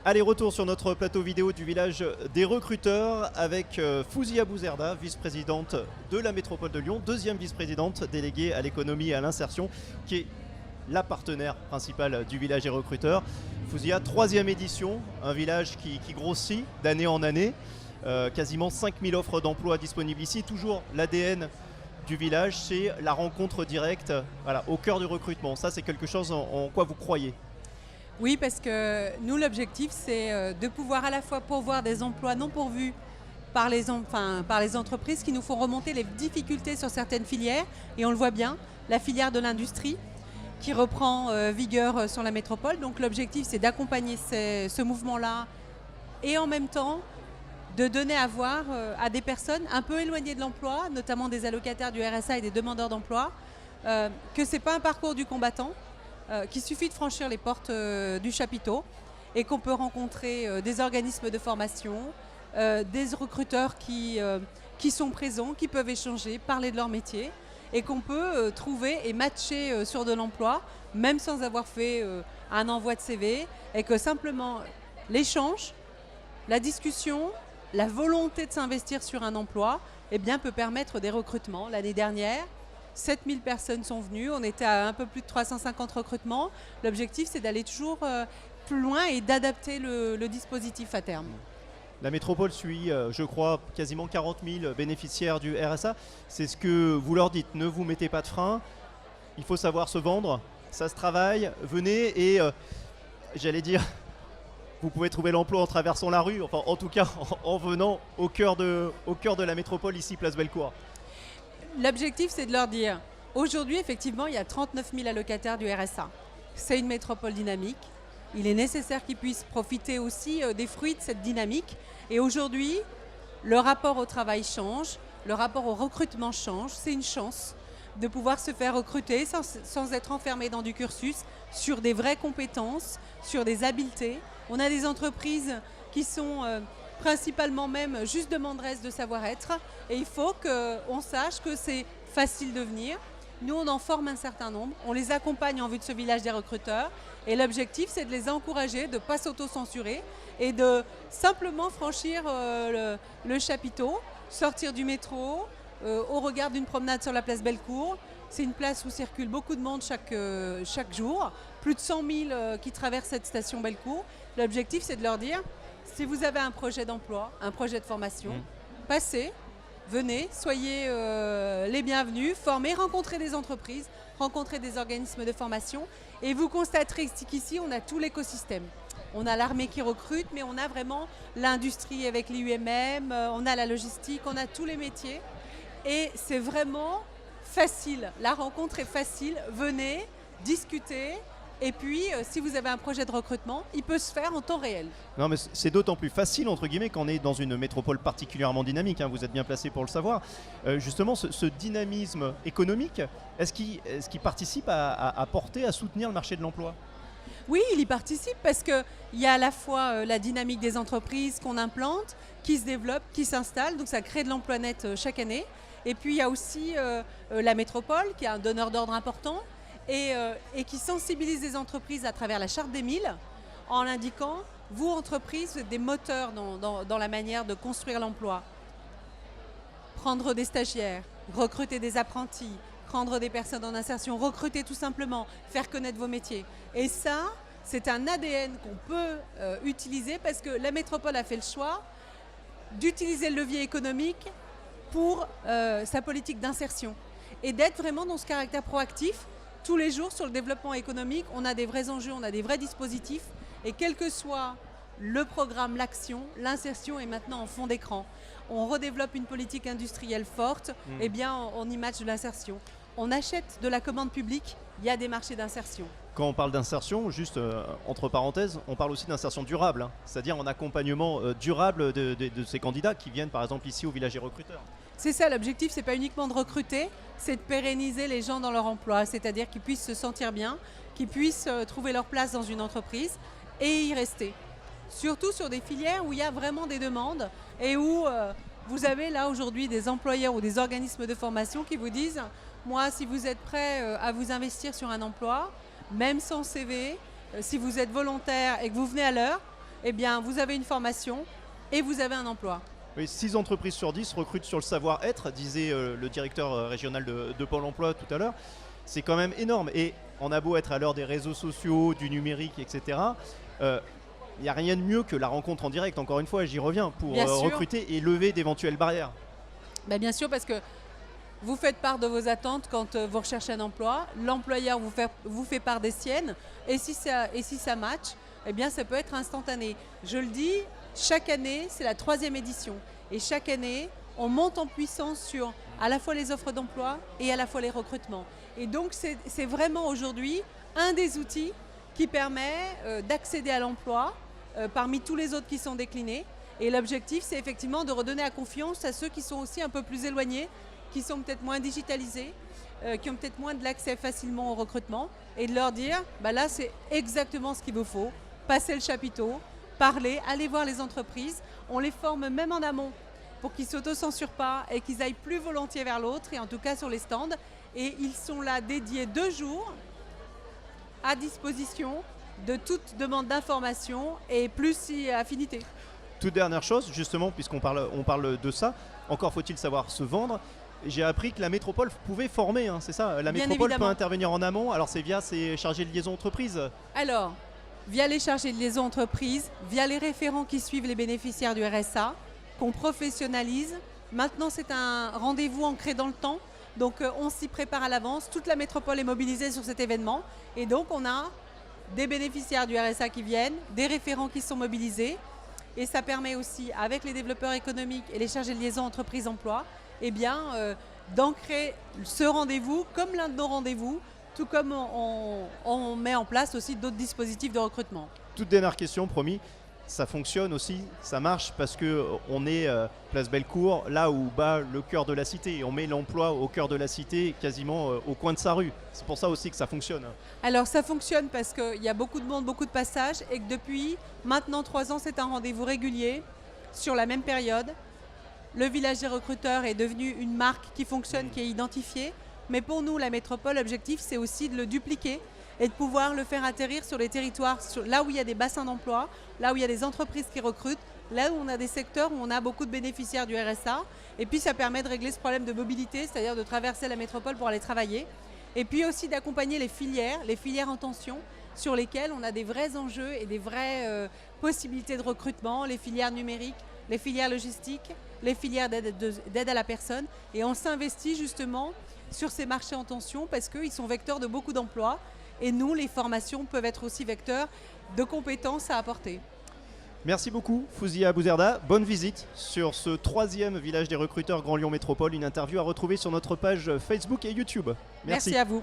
Allez, retour sur notre plateau vidéo du village des recruteurs avec Fouzia Bouzerda, vice-présidente de la métropole de Lyon, deuxième vice-présidente déléguée à l'économie et à l'insertion, qui est la partenaire principale du village des recruteurs. Fouzia, troisième édition, un village qui grossit d'année en année, quasiment 5000 offres d'emploi disponibles ici, toujours l'ADN du village, c'est la rencontre directe, voilà, au cœur du recrutement. Ça, c'est quelque chose en quoi vous croyez? Oui, parce que nous, l'objectif, c'est de pouvoir à la fois pourvoir des emplois non pourvus par les entreprises qui nous font remonter les difficultés sur certaines filières. Et on le voit bien, la filière de l'industrie qui reprend vigueur sur la métropole. Donc l'objectif, c'est d'accompagner ce mouvement-là et en même temps de donner à voir à des personnes un peu éloignées de l'emploi, notamment des allocataires du RSA et des demandeurs d'emploi, que ce n'est pas un parcours du combattant, qu'il suffit de franchir les portes du chapiteau et qu'on peut rencontrer des organismes de formation, des recruteurs qui sont présents, qui peuvent échanger, parler de leur métier et qu'on peut trouver et matcher sur de l'emploi, même sans avoir fait un envoi de CV, et que simplement l'échange, la discussion, la volonté de s'investir sur un emploi peut permettre des recrutements. L'année dernière, 7000 personnes sont venues, on était à un peu plus de 350 recrutements. L'objectif, c'est d'aller toujours plus loin et d'adapter le dispositif à terme. La métropole suit, je crois, quasiment 40 000 bénéficiaires du RSA. C'est ce que vous leur dites, ne vous mettez pas de frein, il faut savoir se vendre, ça se travaille, venez et, j'allais dire, vous pouvez trouver l'emploi en traversant la rue, enfin en tout cas en venant au cœur de la métropole, ici, place Bellecour. L'objectif, c'est de leur dire, aujourd'hui, effectivement, il y a 39 000 allocataires du RSA. C'est une métropole dynamique. Il est nécessaire qu'ils puissent profiter aussi des fruits de cette dynamique. Et aujourd'hui, le rapport au travail change, le rapport au recrutement change. C'est une chance de pouvoir se faire recruter sans être enfermé dans du cursus, sur des vraies compétences, sur des habiletés. On a des entreprises qui sont principalement même juste demanderesses de savoir-être. Et il faut qu'on sache que c'est facile de venir. Nous, on en forme un certain nombre. On les accompagne en vue de ce village des recruteurs. Et l'objectif, c'est de les encourager, de ne pas s'auto-censurer et de simplement franchir le chapiteau, sortir du métro, au regard d'une promenade sur la place Bellecour. C'est une place où circule beaucoup de monde chaque jour. Plus de 100 000 qui traversent cette station Bellecour. L'objectif, c'est de leur dire, si vous avez un projet d'emploi, un projet de formation, passez, venez, soyez les bienvenus, formez, rencontrez des entreprises, rencontrez des organismes de formation et vous constaterez qu'ici, on a tout l'écosystème. On a l'armée qui recrute, mais on a vraiment l'industrie avec l'IUMM, on a la logistique, on a tous les métiers et c'est vraiment facile. La rencontre est facile, venez, discutez. Et puis, si vous avez un projet de recrutement, il peut se faire en temps réel. Non, mais c'est d'autant plus facile, entre guillemets, qu'on est dans une métropole particulièrement dynamique. Hein, vous êtes bien placé pour le savoir. Justement, ce dynamisme économique, est-ce qu'il participe à porter, à soutenir le marché de l'emploi? Oui, il y participe parce qu'il y a à la fois la dynamique des entreprises qu'on implante, qui se développent, qui s'installent. Donc, ça crée de l'emploi net chaque année. Et puis, il y a aussi la métropole, qui est un donneur d'ordre important. Et qui sensibilise les entreprises à travers la charte des 1000 en indiquant, vous, entreprises, vous êtes des moteurs dans la manière de construire l'emploi. Prendre des stagiaires, recruter des apprentis, prendre des personnes en insertion, recruter tout simplement, faire connaître vos métiers. Et ça, c'est un ADN qu'on peut utiliser parce que la métropole a fait le choix d'utiliser le levier économique pour sa politique d'insertion et d'être vraiment dans ce caractère proactif. Tous les jours, sur le développement économique, on a des vrais enjeux, on a des vrais dispositifs. Et quel que soit le programme, l'action, l'insertion est maintenant en fond d'écran. On redéveloppe une politique industrielle forte, on y match de l'insertion. On achète de la commande publique, il y a des marchés d'insertion. Quand on parle d'insertion, juste entre parenthèses, on parle aussi d'insertion durable, hein, c'est-à-dire en accompagnement durable de ces candidats qui viennent par exemple ici au village des recruteurs. C'est ça, l'objectif, c'est pas uniquement de recruter, c'est de pérenniser les gens dans leur emploi, c'est-à-dire qu'ils puissent se sentir bien, qu'ils puissent trouver leur place dans une entreprise et y rester. Surtout sur des filières où il y a vraiment des demandes et où vous avez là aujourd'hui des employeurs ou des organismes de formation qui vous disent « Moi, si vous êtes prêt à vous investir sur un emploi, même sans CV, si vous êtes volontaire et que vous venez à l'heure, eh bien, vous avez une formation et vous avez un emploi. Oui, 6 entreprises sur 10 recrutent sur le savoir-être, disait le directeur régional de Pôle emploi tout à l'heure. C'est quand même énorme. Et on a beau être à l'heure des réseaux sociaux, du numérique, etc. Il n'y a rien de mieux que la rencontre en direct, encore une fois, j'y reviens, pour recruter et lever d'éventuelles barrières. Ben bien sûr, parce que vous faites part de vos attentes quand vous recherchez un emploi, l'employeur vous fait part des siennes, et si ça match, eh bien ça peut être instantané. Je le dis, chaque année, c'est la 3e édition, et chaque année, on monte en puissance sur à la fois les offres d'emploi et à la fois les recrutements. Et donc c'est vraiment aujourd'hui un des outils qui permet d'accéder à l'emploi parmi tous les autres qui sont déclinés. Et l'objectif, c'est effectivement de redonner la confiance à ceux qui sont aussi un peu plus éloignés, qui sont peut-être moins digitalisés, qui ont peut-être moins de l'accès facilement au recrutement, et de leur dire, bah là c'est exactement ce qu'il vous faut, passer le chapiteau, parler, aller voir les entreprises, on les forme même en amont pour qu'ils ne s'auto-censurent pas et qu'ils aillent plus volontiers vers l'autre, et en tout cas sur les stands, et ils sont là dédiés 2 jours à disposition de toute demande d'information et plus si affinité. Toute dernière chose, justement, puisqu'on parle de ça, encore faut-il savoir se vendre. J'ai appris que la métropole pouvait former, hein, c'est ça? La métropole peut intervenir en amont, alors c'est via ses chargés de liaison entreprises? Alors, via les chargés de liaison entreprises, via les référents qui suivent les bénéficiaires du RSA, qu'on professionnalise. Maintenant, c'est un rendez-vous ancré dans le temps, donc on s'y prépare à l'avance. Toute la métropole est mobilisée sur cet événement, et donc on a des bénéficiaires du RSA qui viennent, des référents qui sont mobilisés, et ça permet aussi, avec les développeurs économiques et les chargés de liaison entreprise-emploi, eh bien, d'ancrer ce rendez-vous comme l'un de nos rendez-vous, tout comme on met en place aussi d'autres dispositifs de recrutement. Toute dernière question, promis. Ça fonctionne aussi, ça marche parce qu'on est place Bellecour, là où bat le cœur de la cité. Et on met l'emploi au cœur de la cité, quasiment au coin de sa rue. C'est pour ça aussi que ça fonctionne. Alors ça fonctionne parce qu'il y a beaucoup de monde, beaucoup de passages, et que depuis maintenant 3 ans, c'est un rendez-vous régulier sur la même période. Le village des recruteurs est devenu une marque qui fonctionne, qui est identifiée. Mais pour nous, la métropole, l'objectif, c'est aussi de le dupliquer et de pouvoir le faire atterrir sur les territoires, là où il y a des bassins d'emploi, là où il y a des entreprises qui recrutent, là où on a des secteurs où on a beaucoup de bénéficiaires du RSA. Et puis ça permet de régler ce problème de mobilité, c'est-à-dire de traverser la métropole pour aller travailler. Et puis aussi d'accompagner les filières en tension, sur lesquelles on a des vrais enjeux et des vraies possibilités de recrutement, les filières numériques, les filières logistiques, les filières d'aide à la personne. Et on s'investit justement sur ces marchés en tension parce qu'ils sont vecteurs de beaucoup d'emplois. Et nous, les formations peuvent être aussi vecteurs de compétences à apporter. Merci beaucoup, Fouzia Bouzerda. Bonne visite sur ce 3e village des recruteurs Grand Lyon Métropole. Une interview à retrouver sur notre page Facebook et YouTube. Merci à vous.